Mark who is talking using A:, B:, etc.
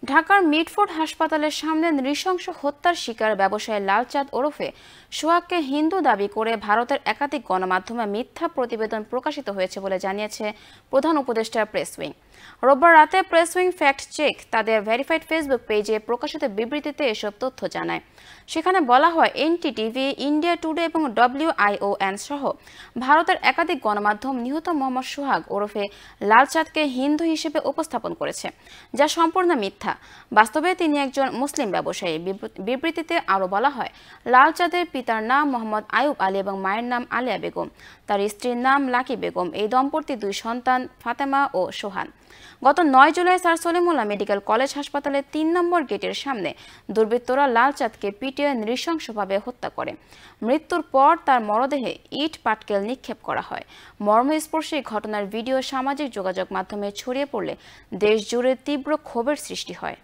A: ঢাকার মিটফোর্ড হাসপাতালের সামনে নৃশংস হত্যার শিকার ব্যবসায়ী লালচাঁদ ওরফে সোহাগকে হিন্দু দাবি করে ভারতের একাধিক গণমাধ্যমে মিথ্যা প্রতিবেদন প্রকাশিত হয়েছে বলে জানিয়েছে প্রধান উপদেষ্টার প্রেস উইং। রোববার রাতে প্রেস উইং ফ্যাক্ট চেক তাদের ভেরিফাইড ফেসবুক পেজে প্রকাশিত বিবৃতিতে এসব তথ্য জানায়। সেখানে বলা হয়, এনটিটিভি, ইন্ডিয়া টুডে এবং WION সহ ভারতের একাধিক গণমাধ্যম নিহত মোহাম্মদ সোহাগ ওরফে লালচাঁদকে হিন্দু হিসেবে উপস্থাপন করেছে, যা সম্পূর্ণ মিথ্যা। বাস্তবে তিনি একজন মুসলিম ব্যবসায়ী। বিবৃতিতে আরও বলা হয়, লালচাঁদের পিতার নাম মোহাম্মদ আয়ুব আলী এবং মায়ের নাম আলিয়া বেগম। তার স্ত্রীর নাম লাকি বেগম। এই দম্পতির 2 সন্তান ফাতেমা ও সোহান। গত 9 July sir Salimullah medical college হাসপাতালের 3 নম্বর গেটের সামনে দুর্বৃত্তরা লালচাঁদকে পিটিয়ে নৃশংসভাবে হত্যা করে। মৃত্যুর পর তার মরদেহে ইট পাটকেল নিক্ষেপ করা হয়। মর্মস্পর্শী ঘটনার ভিডিও সামাজিক যোগাযোগ মাধ্যমে ছড়িয়ে পড়লে দেশ জুড়ে তীব্র ক্ষোভের সৃষ্টি হয়।